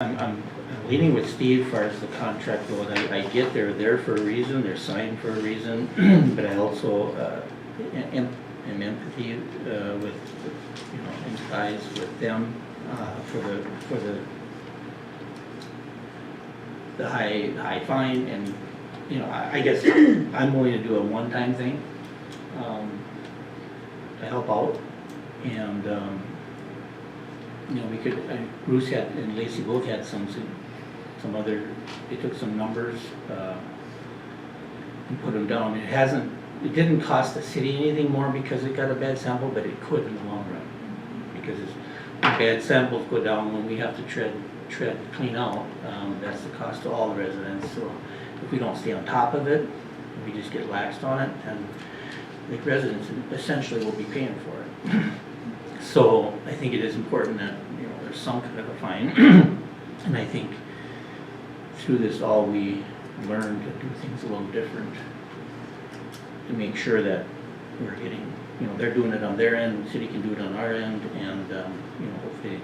I'm leaning with Steve as far as the contract goes. I get they're there for a reason, they're signed for a reason, but I also am empathy with, empathize with them for the high fine, and I guess I'm willing to do a one-time thing to help out, and we could, Bruce had, and Lacey both had some other, they took some numbers and put them down. It didn't cost the city anything more because it got a bad sample, but it could in the long run. Because when bad samples go down, when we have to clean out, that's the cost to all the residents. So if we don't stay on top of it, we just get laxed on it, and the residents essentially will be paying for it. So I think it is important that there's some kind of a fine, and I think through this all we learn to do things a little different to make sure that we're getting, they're doing it on their end, the city can do it on our end, and hopefully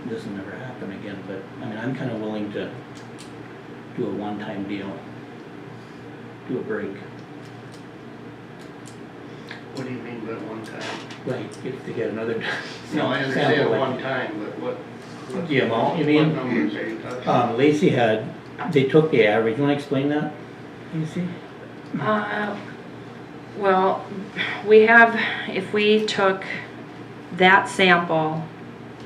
this will never happen again. But I'm kind of willing to do a one-time deal, do a break. What do you mean by one time? Like if they get another No, I understand sample, one time, but what? The amount, you mean? What numbers are you talking? Lacey they took the average. You want to explain that, Lacey? Well, we have, if we took that sample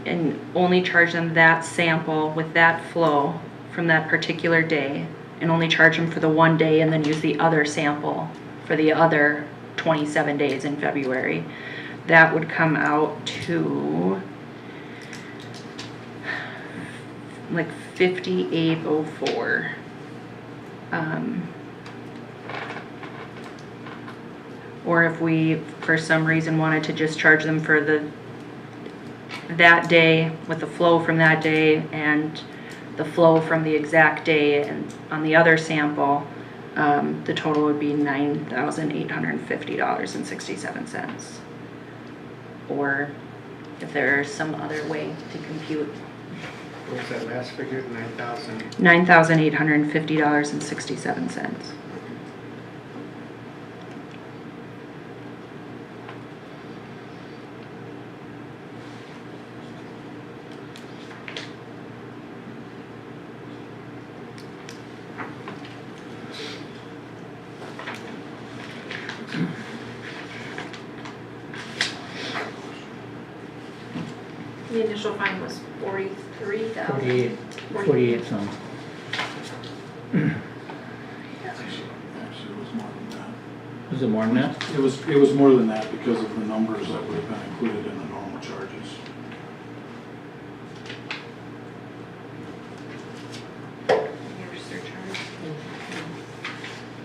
and only charged them that sample with that flow from that particular day, and only charge them for the one day and then use the other sample for the other 27 days in February, that would come out to like 5804. Or if we for some reason wanted to just charge them for that day with the flow from that day and the flow from the exact day and on the other sample, the total would be $9,850.67. Or if there's some other way to compute, What was that last figure, 9,000? $9,850.67. The initial fine was 43,000. 48 some. Actually, it was more than that. Was it more than that? It was more than that because of the numbers that would have been included in the normal charges. Your surcharge.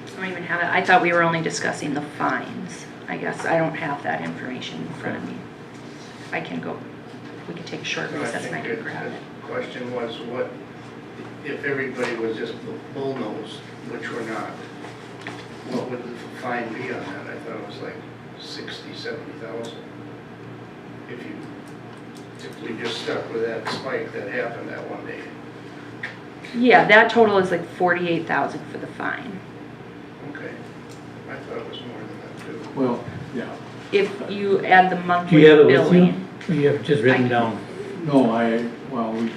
I don't even have it. I thought we were only discussing the fines. I guess I don't have that information in front of me. I can go, we could take a short No, I recess and I think can grab it. the question was what, if everybody was just bullnosed, which we're not, what would the fine be on that? I thought it was like 60, 70,000. If we just stuck with that spike that happened that one day. Yeah, that total is like 48,000 for the fine. Okay. I thought it was more than that too. Well, yeah. If you add the Do monthly you have it with you? billing. Or you have it just written down? No, we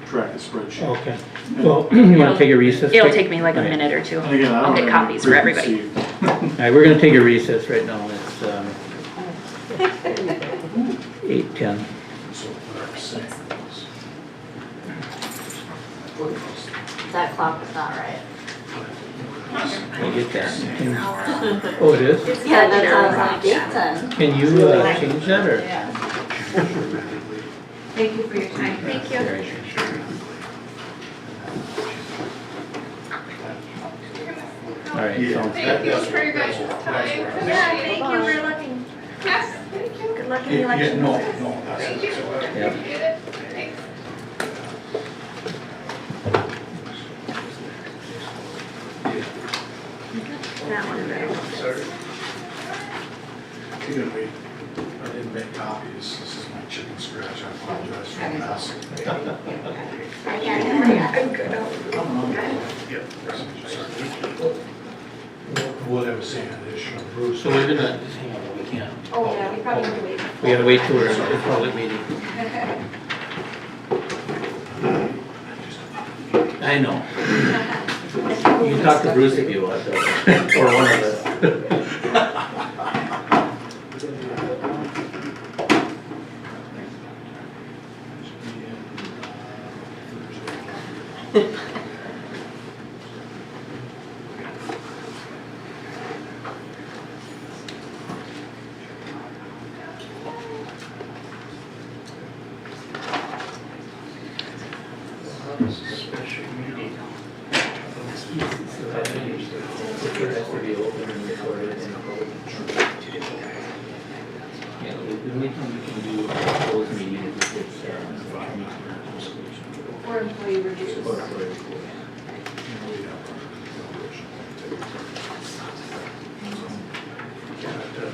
track the spreadsheet. Okay. Well, you want to take a recess? It'll take me like a Right. minute or two. And again, I I'll don't get have copies for everybody. preconceived- All right, we're going to take a recess right now. It's 8:10. So what I'm saying is- That clock is not right. I get that. Oh, it is? Yeah, that sounds like 8:10. Can you change that, or? Yeah. Thank you for your time. Thank you. All right, sounds Thank you for your guys' time. Yeah, thank you for looking. Yes, thank you. Good luck in the Yeah, election. no, that's. Thank you. Yep. Appreciate it. Thanks. That one, right? Sorry. You're gonna wait. I didn't make copies. This is my chicken scratch. I apologize for the mess. Yep. We'll have a sanitation of Bruce. So we're gonna, hang on, we can't. Oh, yeah, we probably need to wait. We gotta wait till we're in a public meeting. I know. You can talk to Bruce if you want, though, or one of us. This is a special meeting. It has to be open and recorded. Yeah, the only time you can do a closed meeting is if it's, Or employee reviews.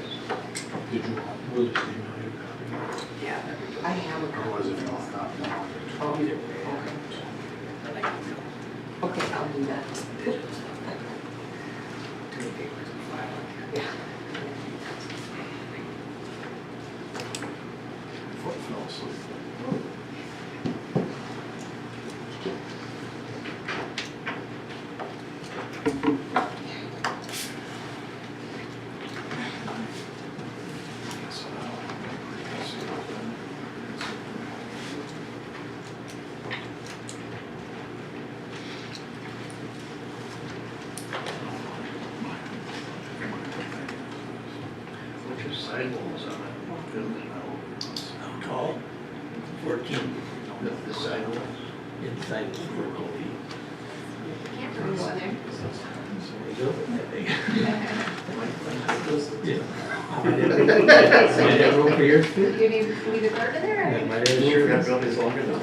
Did you want Bruce to email you a copy? Yeah, I have a Otherwise, if you don't have one. Okay, I'll do that. Foot fell asleep. Which is sidewalls on that building. tall, 14, The sidewalls. inside is 14 feet. Can't remember what there. Yeah. Might have room for yours too? You need me to go to there? Yeah, might have room. That building's longer than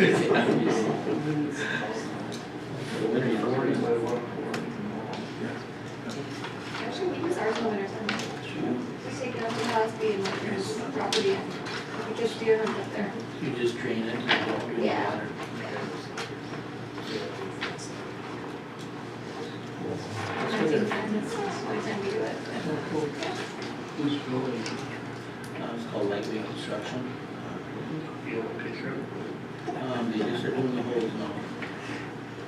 Actually, we use ours in the winter time. Just take it out to Hosby and like use the property. We just deer hunt up there. You just drain it and you don't do the Yeah. water. That's one time we do it. Who's building? It's called lightweight construction. You have a picture of it? They just are doing the holes now.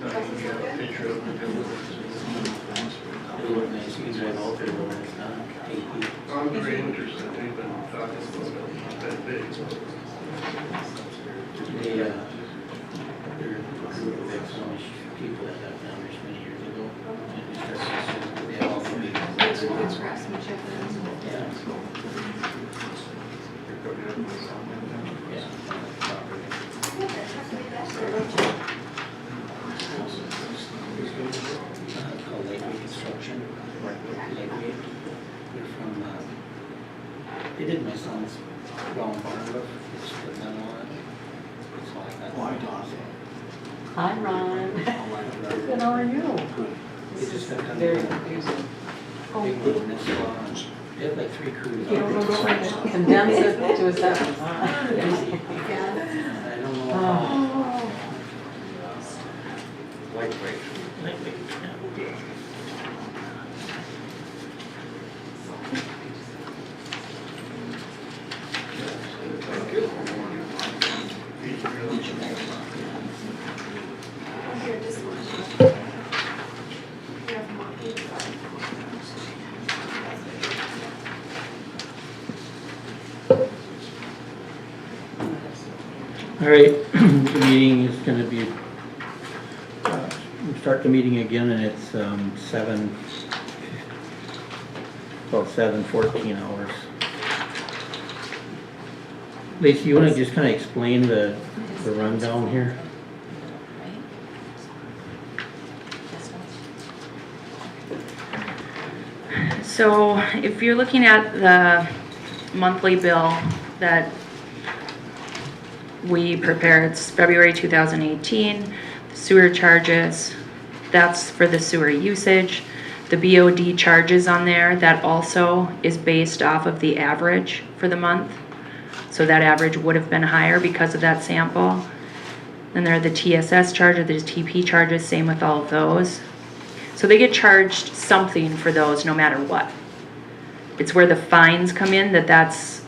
You have a picture of the building? It'll look nice, you can drive out there when it's done. I'm very interested, we've been talking about it, not that big. They, they're a group of ex-Amish people that got down there many years ago. And we started, they all be, It's craftsmanship and. yeah. It's called Lightweight Construction. Lightweight. They're from, they did my son's brown barn roof. It's put on all that. It's all that. Why, Don? Hi, Ron. Good, how are you? Good. They just got done. Very Big confusing. one this long. They had like 3 crews. You don't know what condense it to a seven. I don't know. Oh. Lightweight. Lightweight, yeah. Thank you. These are really Here, this one. Here, from Monkey, sorry. All right, the meeting is gonna be, we start the meeting again and it's 7:14 hours. Lacey, you wanna just kinda explain the rundown here? So if you're looking at the monthly bill that we prepared, it's February 2018, the sewer charges, that's for the sewer usage. The BOD charges on there, that also is based off of the average for the month. So that average would have been higher because of that sample. Then there are the TSS charges, there's TP charges, same with all of those. So they get charged something for those no matter what. It's where the fines come in that's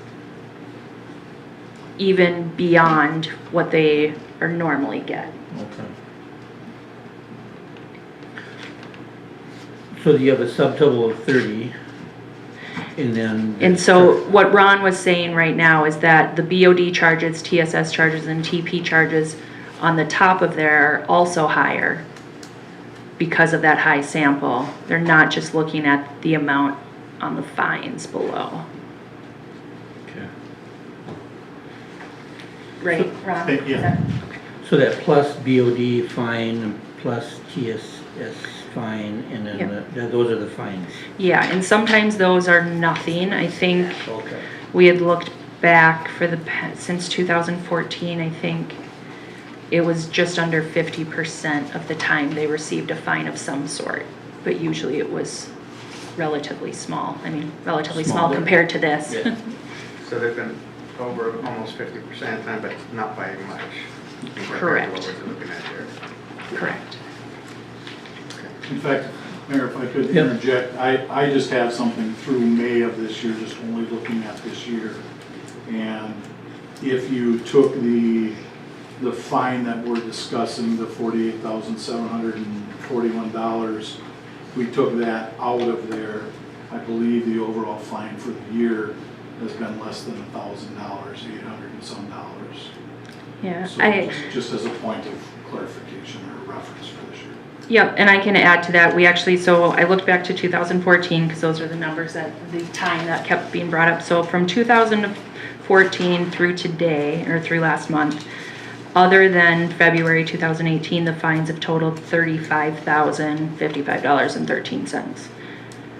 even beyond what they are normally get. Okay. So you have a subtotal of 30, and then. And so what Ron was saying right now is that the BOD charges, TSS charges, and TP charges on the top of there are also higher because of that high sample. They're not just looking at the amount on the fines below. Okay. Right, Ron? Yeah. So that plus BOD fine, plus TSS fine, and then Yep. those are the fines. Yeah, and sometimes those are nothing. I think Okay. we had looked back for since 2014, I think it was just under 50% of the time they received a fine of some sort. But usually it was relatively small. I mean, relatively small Smaller. compared to this. Yeah. So they've been over almost 50% of the time, but not by much. compared to Correct. What we're looking at here. Correct. In fact, Mayor, if I could Yep. interject, I just have something through May of this year, just only looking at this year. And if you took the fine that we're discussing, the $48,741, we took that out of there, I believe the overall fine for the year has been less than $1,000, 800 and some dollars. Yeah, So just as a point of clarification or reference for this year. Yep, and I can add to that, so I looked back to 2014, because those are the numbers the time that kept being brought up. So from 2014 through today, or through last month, other than February 2018, the fines have totaled $35,055.13.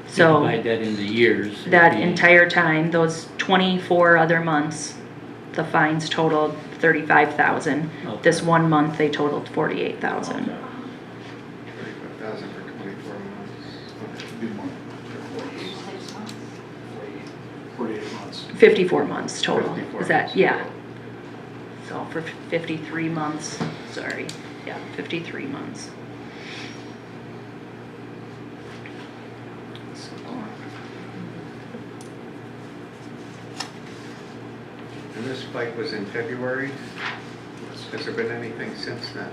So Divide that into years. it'd that be- entire time, those 24 other months, the fines totaled 35,000. Okay. This 1 month, they totaled 48,000. Okay. 35,000 for 24 months. It'd be more, 48 months. 54 months total, 54 is that, months. yeah. So for 53 months, sorry, yeah, 53 months. So, And this spike was in February? Has there been anything since then?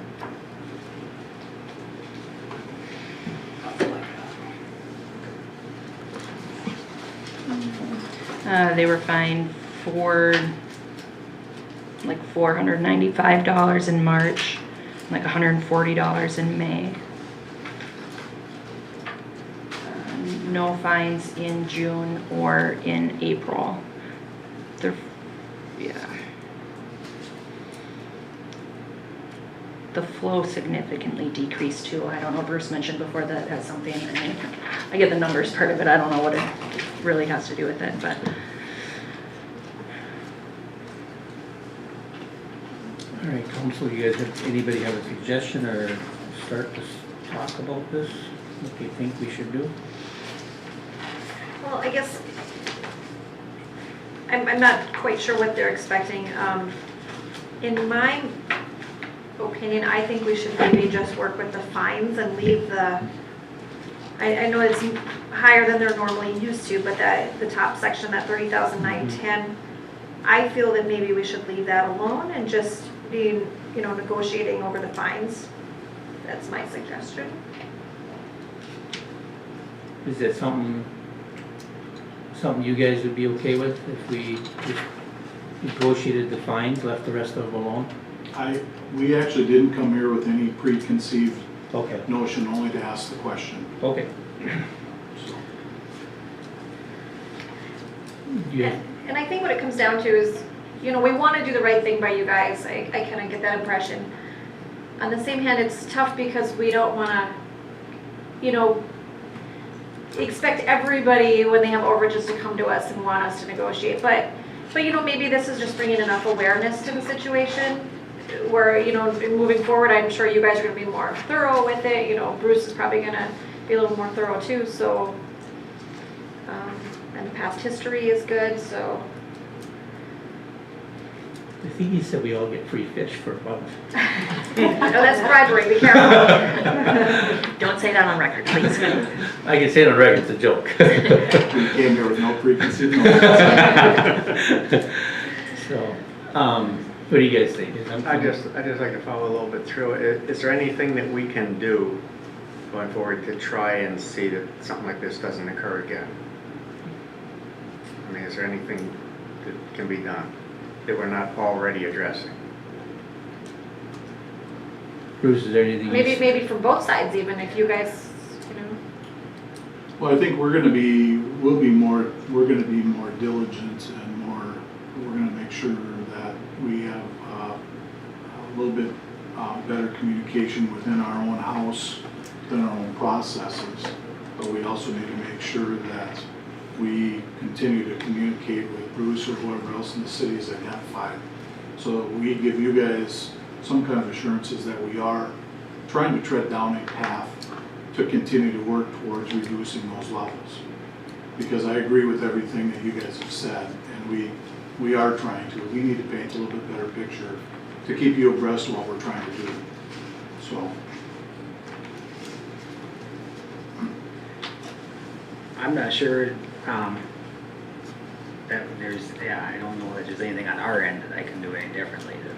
They were fined for like $495 in March, like $140 in May. No fines in June or in April. They're, yeah. The flow significantly decreased too. I don't know, Bruce mentioned before that has something, I get the numbers part of it, I don't know what it really has to do with it, but. All right, council, you guys, anybody have a suggestion or start to talk about this? What do you think we should do? Well, I guess, I'm not quite sure what they're expecting. In my opinion, I think we should maybe just work with the fines and leave I know it's higher than they're normally used to, but the top section, that 30,910, I feel that maybe we should leave that alone and just be, negotiating over the fines. That's my suggestion. Is that something you guys would be okay with if we just negotiated the fines, left the rest of them alone? We actually didn't come here with any preconceived Okay, notion, only to ask the question. okay. So, Yeah, And I think what it comes down to is, we want to do the right thing by you guys. I kind of get that impression. On the same hand, it's tough because we don't want to, expect everybody when they have overages to come to us and want us to negotiate. But maybe this is just bringing enough awareness to the situation where, moving forward, I'm sure you guys are going to be more thorough with it. Bruce is probably going to be a little more thorough too. So, and the past history is good. So I think he said we all get free fish for a month. No, that's bribery, be careful. Don't say that on record, please. I can say it on record, it's a joke. We came here with no preconceived notions. So, what do you guys think? I just like to follow a little bit through it. Is there anything that we can do going forward to try and see that something like this doesn't occur again? I mean, is there anything that can be done that we're not already addressing? Bruce, is there anything? Maybe from both sides even, if you guys, you know. Well, I think we're gonna be more diligent and we're gonna make sure that we have a little bit better communication within our own house, within our own processes. But we also need to make sure that we continue to communicate with Bruce or whoever else in the city is identified. So that we give you guys some kind of assurances that we are trying to tread down a path to continue to work towards reducing those levels. Because I agree with everything that you guys have said, and we are trying to. We need to paint a little bit better picture to keep you abreast of what we're trying to do. So, I'm not sure, that there's, I don't know that there's anything on our end that I can do any differently to,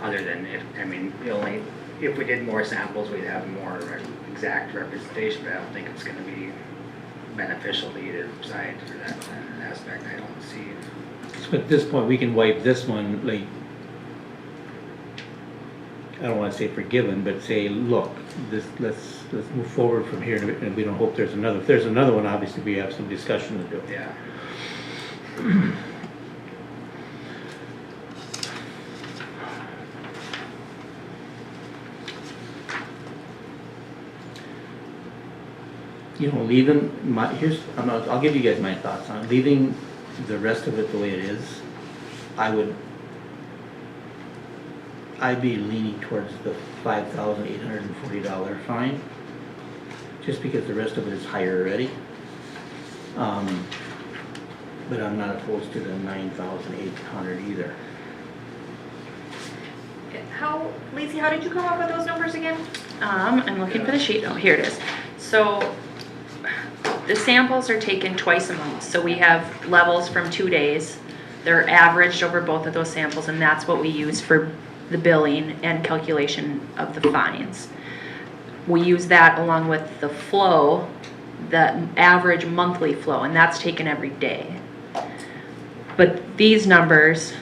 other than if we did more samples, we'd have more exact representation, but I don't think it's gonna be beneficial to either side for that aspect. I don't see. So at this point, we can wipe this one, like, I don't wanna say forgiven, but say, look, let's move forward from here, and we don't hope there's another. If there's another one, obviously, we have some discussion to do. Yeah. You know, I'll give you guys my thoughts on it. Leaving the rest of it the way it is, I'd be leaning towards the $5,840 fine, just because the rest of it is higher already. But I'm not opposed to the $9,800 either. Lacey, how did you come up with those numbers again? I'm looking for the sheet. Oh, here it is. So the samples are taken twice a month. So we have levels from 2 days. They're averaged over both of those samples, and that's what we use for the billing and calculation of the fines. We use that along with the flow, the average monthly flow, and that's taken every day. But these numbers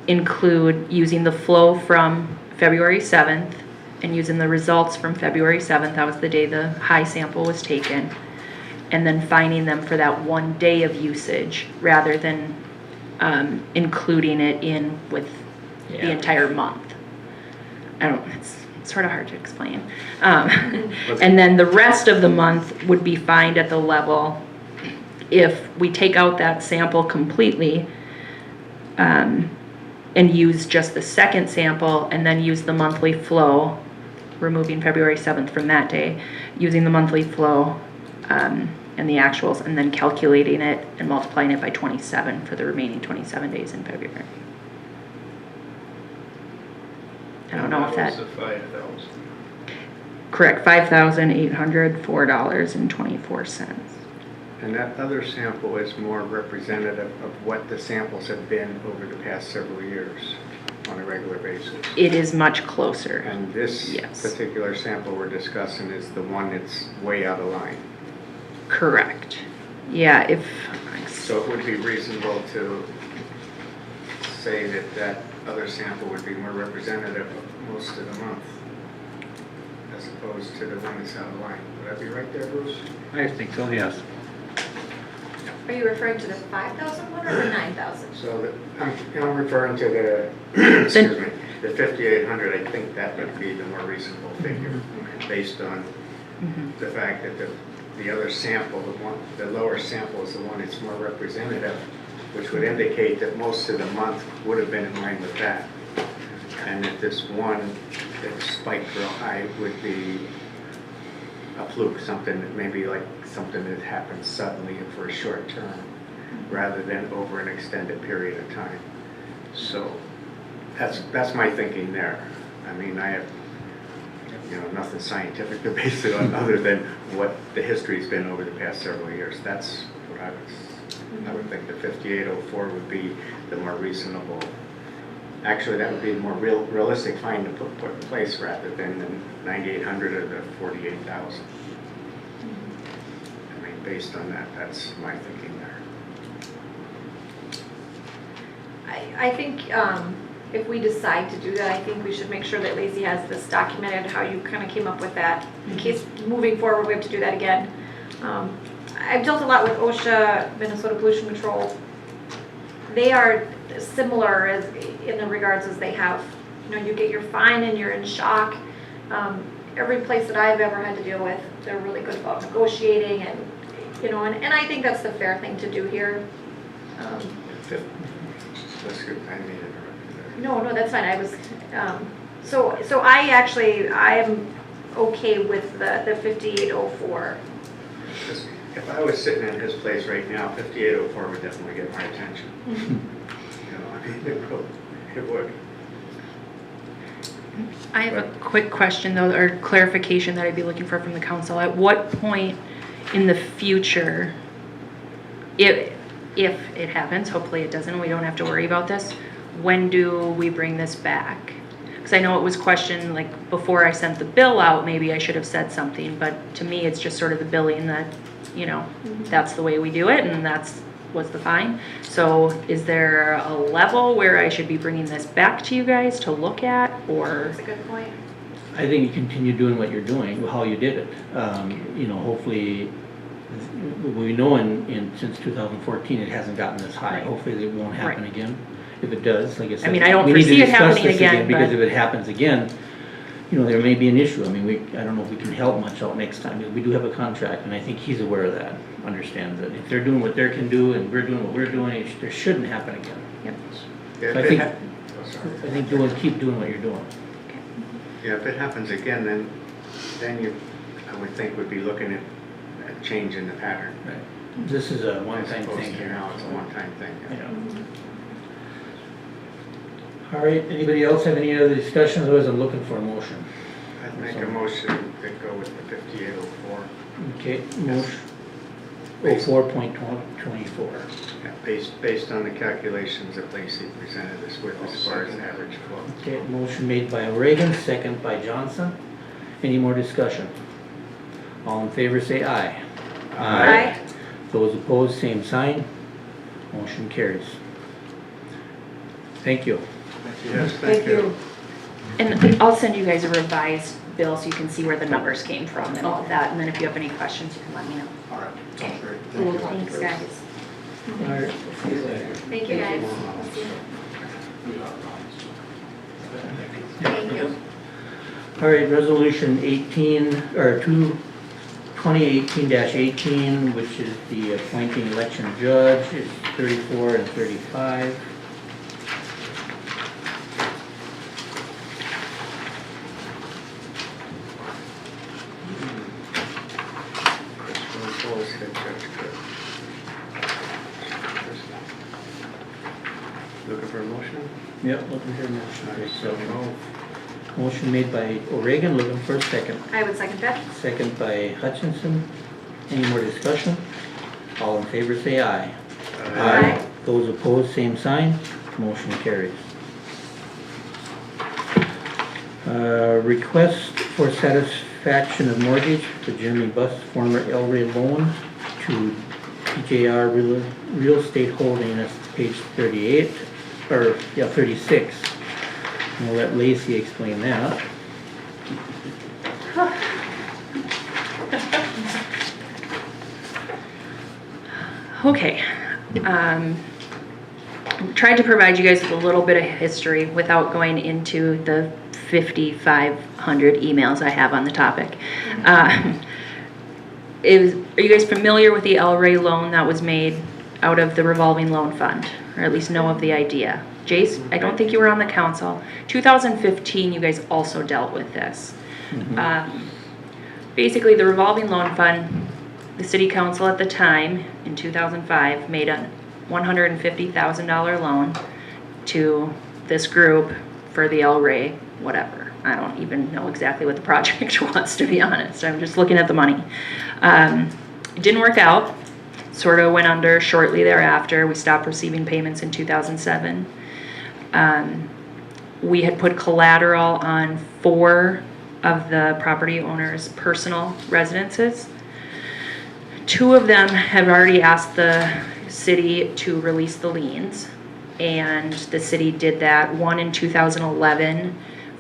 include using the flow from February 7th and using the results from February 7th, that was the day the high sample was taken, and then fining them for that 1 day of usage rather than including it in with the entire month. It's sort of hard to explain. And then the rest of the month would be fined at the level if we take out that sample completely, and use just the second sample and then use the monthly flow, removing February 7th from that day, using the monthly flow and the actuals, and then calculating it and multiplying it by 27 for the remaining 27 days in February. I don't know if that, was the 5,000. correct, $5,804.24. And that other sample is more representative of what the samples have been over the past several years on a regular basis. It is much closer. And this Yes. particular sample we're discussing is the one that's way out of line. Correct. Yeah, So it would be reasonable to say that that other sample would be more representative of most of the month as opposed to the one that's out of line. Would that be right there, Bruce? I think so, yes. Are you referring to the 5,000 one or the 9,000? So I'm referring to the, excuse me, the 5,800. I think that would be the more reasonable figure based on the fact that the other sample, the lower sample is the one that's more representative, which would indicate that most of the month would have been in line with that. And that this one that spiked real high would be a fluke, something that maybe like something that happened suddenly and for a short term. rather than over an extended period of time. So that's my thinking there. I mean, I have, nothing scientific to base it on other than what the history's been over the past several years. That's what I would think the 5804 would be the more reasonable. Actually, that would be the more realistic fine to put in place rather than the 9,800 or the 48,000. I mean, based on that, that's my thinking there. I think if we decide to do that, I think we should make sure that Lacey has this documented, how you kind of came up with that, in case moving forward we have to do that again. I've dealt a lot with OSHA, Minnesota Pollution Control. They are similar in the regards as they have, you get your fine and you're in shock. Every place that I've ever had to deal with, they're really good about negotiating and, and I think that's the fair thing to do here. That's good. I mean, No, that's fine. I was, so I am okay with the 5804. if I was sitting in his place right now, 5804 would definitely get my attention. I mean, it would. I have a quick question though, or clarification that I'd be looking for from the council. At what point in the future, if it happens, hopefully it doesn't, we don't have to worry about this, when do we bring this back? Because I know it was questioned, like, before I sent the bill out, maybe I should have said something, but to me, it's just sort of the billing that, that's the way we do it, and what's the fine. So is there a level where I should be bringing this back to you guys to look at, or? That's a good point. I think you continue doing what you're doing, how you did it. Hopefully, we know since 2014, it hasn't gotten this high. Right. Hopefully it won't happen Right. again. If it does, like I said. I mean, I don't we need to foresee it discuss happening this again, Because but- if it happens again, there may be an issue. I mean, I don't know if we can help much out next time. We do have a contract, and I think he's aware of that, understands that. If they're doing what they can do, and we're doing what we're doing, there shouldn't happen again. Yep. Yeah, So if I it think- hap- oh, sorry. I think keep doing what you're doing. Yeah, if it happens again, then you, I would think, would be looking at changing the pattern. Right. This is a As one-time opposed thing to here. now, it's a one-time thing. Yeah. All right, anybody else have any other discussions? Otherwise, I'm looking for a motion. I'd make a motion to go with the 5804. Okay, motion, 04.24. Yeah, based on the calculations that Lacey presented us with as far as average flow. Okay, motion made by O'Regan, second by Johnson. Any more discussion? All in favor, say aye. Aye. Those opposed, same sign. Motion carries. Thank you. Yes, thank you. And I'll send you guys a revised bill so you can see where the numbers came from and all of that, and then if you have any questions, you can let me know. All right, sounds great. Cool, Thank you. thanks, guys. All right, see you later. Thank you, guys. Thank you. All right, resolution 2018-18, which is the appointing election judge, is 34 and 35. Looking for a motion? Yep, looking for a motion. All right, So, so motion made by O'Regan, looking for a second. I would second that. Second by Hutchinson. Any more discussion? All in favor, say aye. Aye. Those opposed, same sign. Motion carries. Request for satisfaction of mortgage for Jeremy Buss, former El Rey loan to PJR Real Estate Holding, that's page 38, or, 36. And we'll let Lacey explain that. Okay. Tried to provide you guys with a little bit of history without going into the 5,500 emails I have on the topic. Are you guys familiar with the El Rey loan that was made out of the revolving loan fund? Or at least know of the idea? Jace, I don't think you were on the council. 2015, you guys also dealt with this. Basically, the revolving loan fund, the city council at the time, in 2005, made an $150,000 loan to this group for the El Rey, whatever. I don't even know exactly what the project was, to be honest. I'm just looking at the money. It didn't work out. Sort of went under shortly thereafter. We stopped receiving payments in 2007. We had put collateral on 4 of the property owners' personal residences. 2 of them have already asked the city to release the liens, and the city did that, one in 2011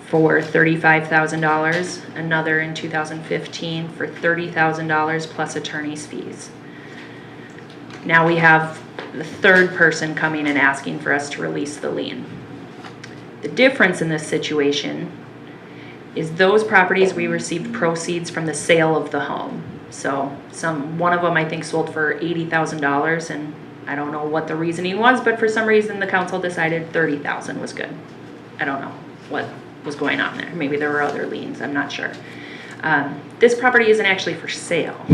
for $35,000, another in 2015 for $30,000 plus attorney's fees. Now we have the 3rd person coming and asking for us to release the lien. The difference in this situation is those properties, we received proceeds from the sale of the home. So one of them I think sold for $80,000, and I don't know what the reasoning was, but for some reason the council decided $30,000 was good. I don't know what was going on there. Maybe there were other liens, I'm not sure. This property isn't actually for sale.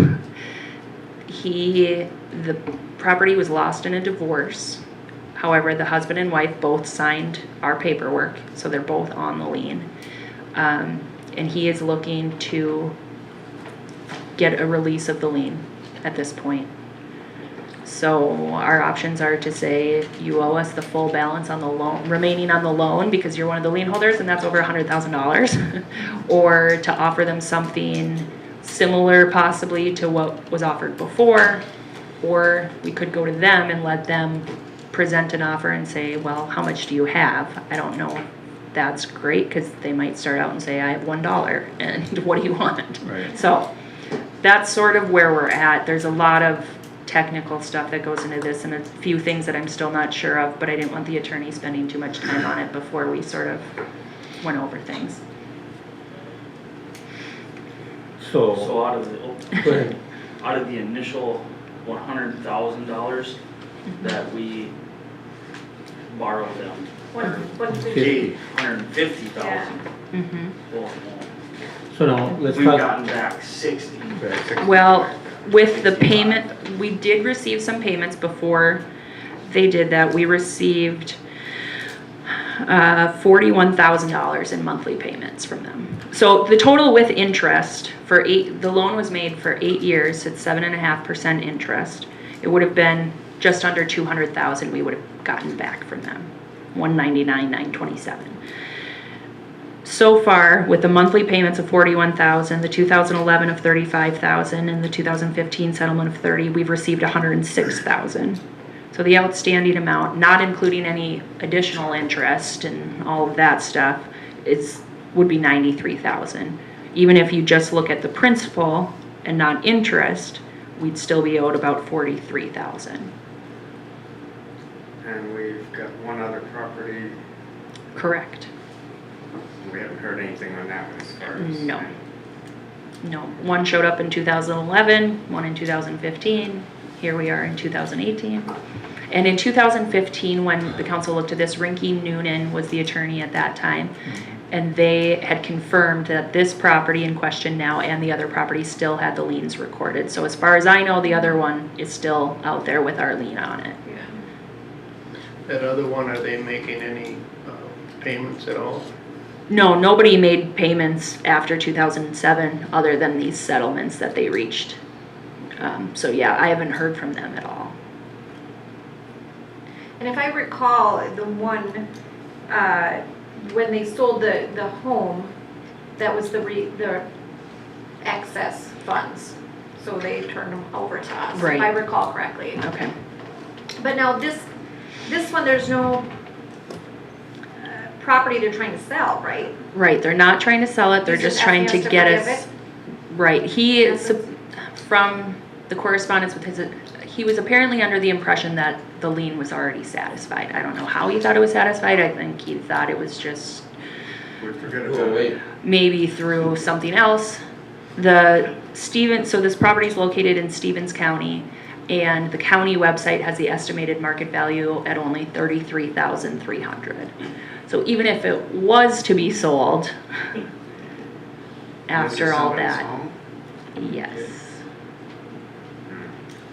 The property was lost in a divorce. However, the husband and wife both signed our paperwork, so they're both on the lien. And he is looking to get a release of the lien at this point. So our options are to say you owe us the full balance on the loan, remaining on the loan because you're one of the lien holders and that's over $100,000, or to offer them something similar possibly to what was offered before, or we could go to them and let them present an offer and say, well, how much do you have? I don't know. That's great because they might start out and say, I have $1 and what do you want? Right. So that's sort of where we're at. There's a lot of technical stuff that goes into this and a few things that I'm still not sure of, but I didn't want the attorney spending too much time on it before we sort of went over things. So out of Go ahead. the initial $100,000 that we borrowed them, What did we, 50. $150,000. Mm-hmm. Well, So now, let's we've talk, gotten back 60. Well, with the payment, we did receive some payments before they did that. We received $41,000 in monthly payments from them. So the total with interest the loan was made for 8 years at 7.5% interest. It would have been just under $200,000 we would have gotten back from them, $199,927. So far, with the monthly payments of $41,000, the 2011 of $35,000, and the 2015 settlement of $30,000, we've received $106,000. So the outstanding amount, not including any additional interest and all of that stuff, would be $93,000. Even if you just look at the principal and not interest, we'd still be owed about $43,000. And we've got one other property, Correct. we haven't heard anything on that one as far as. No. No, one showed up in 2011, one in 2015, here we are in 2018. And in 2015, when the council looked at this, Rinky Noonan was the attorney at that time, and they had confirmed that this property in question now and the other property still had the liens recorded. So as far as I know, the other one is still out there with our lien on it. That other one, are they making any payments at all? No, nobody made payments after 2007 other than these settlements that they reached. So yeah, I haven't heard from them at all. and if I recall, the one, when they sold the home, that was the excess funds. So they turned them over to us, if I Right. recall correctly. Okay. But now this one, there's no property they're trying to sell, right? Right, they're not trying to sell it, they're He's just just trying asking to us to get forgive us. it? Right, he is, Yes. from the correspondence with his, he was apparently under the impression that the lien was already satisfied. I don't know how he thought it was satisfied, I think he thought it was just We forget Go about away. it. maybe through something else. So this property is located in Stevens County, and the county website has the estimated market value at only $33,300. So even if it was to be sold, after all This is that, somebody's home? yes.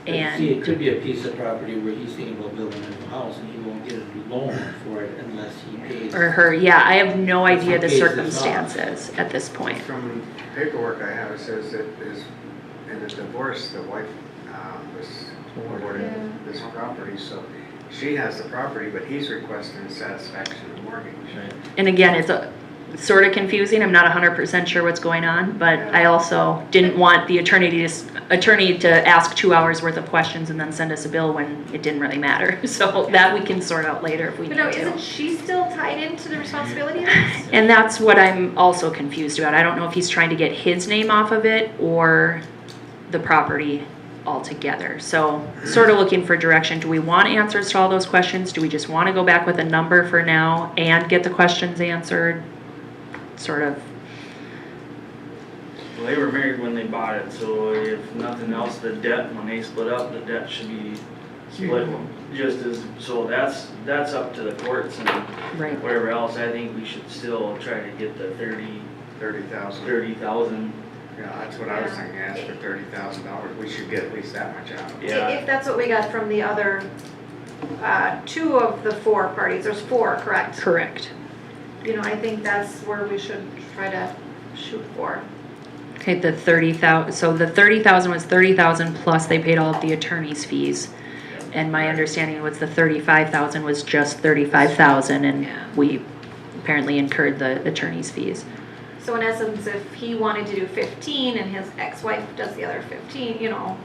See, it And, could be a piece of property where he's thinking about building a new house and he won't get a loan for it unless he pays. or her, yeah, I have no If he idea the pays this off. circumstances at this point. From paperwork I have, it says that in the divorce, the wife was awarded this property, so she has the property, but he's requesting satisfaction of mortgage. Right. And again, it's sort of confusing, I'm not 100% sure what's going on, but I also didn't want the attorney to ask 2 hours worth of questions and then send us a bill when it didn't really matter. So that we can sort out later if we But need no, to. isn't she still tied into the responsibility of this? And that's what I'm also confused about. I don't know if he's trying to get his name off of it or the property altogether. So sort of looking for direction. Do we want answers to all those questions? Do we just want to go back with a number for now and get the questions answered? Sort of, Well, they were married when they bought it, so if nothing else, the debt, when they split up, the debt should be split just as, so that's up to the courts and right. whatever else. I think we should still try to get the 30,000. Yeah, that's what I was Yeah. thinking, ask for $30,000, we should get at least that much out. Yeah. If that's what we got from the other, 2 of the 4 parties, there's 4, correct? Correct. You know, I think that's where we should try to shoot for. Okay, the 30,000, so the 30,000 was 30,000 plus they paid all of the attorney's fees. And my understanding was the 35,000 was just 35,000 and Yeah. we apparently incurred the attorney's fees. So in essence, if he wanted to do 15 and his ex-wife does the other 15, you know,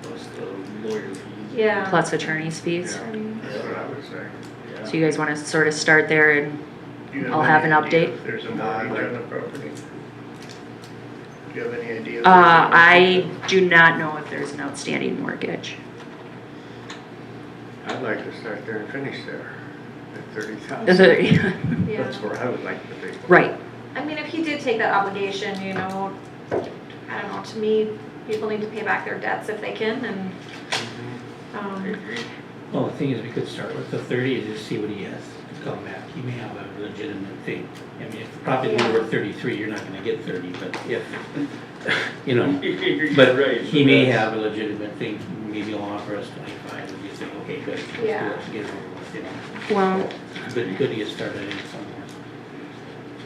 plus the lawyer fees. yeah. Plus attorney's fees. Yeah, I mean, that's what I would say. Yeah. So you guys want to sort of start there and Do you I'll have an any idea update. If there's a mortgage on the property? Do you have any idea? I do not know if there's an outstanding mortgage. I'd like to start there and finish there at 30,000. Yeah. That's where I would like to be. Right, I mean, if he did take that obligation, you know, I don't know, to me, people need to pay back their debts if they can and, Well, the thing is, we could start with the 30 and just see what he has to come back. He may have a legitimate thing. I mean, if the property was worth 33, you're not gonna get 30, but if, you know, but Right, he may have a legitimate thing. Maybe he'll offer us 25 and you say, okay, good, let's do Yeah. it, get it over with, you know. well, Good to get started in somewhere.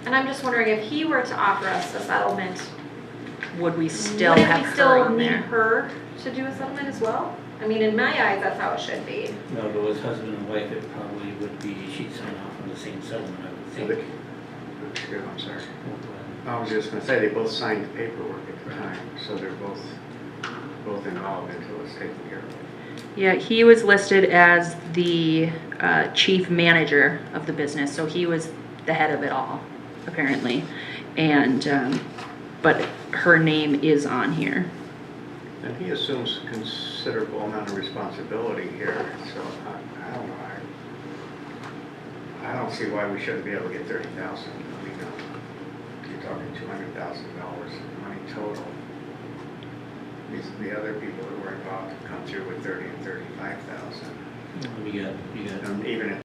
and I'm just wondering if he were to offer us a settlement, would we still would have we her still on need there? her to do a settlement as well? I mean, in my eyes, that's how it should be. No, if it was husband and wife, it probably would be, she'd sign off on the same settlement, I would think. Good, I'm sorry. I was just gonna say, they both signed the paperwork at the time, so they're both involved until it's taken care of. Yeah, he was listed as the chief manager of the business, so he was the head of it all, apparently. And, but her name is on here. And he assumes considerable amount of responsibility here, so I don't know. I don't see why we shouldn't be able to get 30,000. I mean, you're talking $200,000 in money total. The other people that were involved come through with 30 and 35,000. We got Even if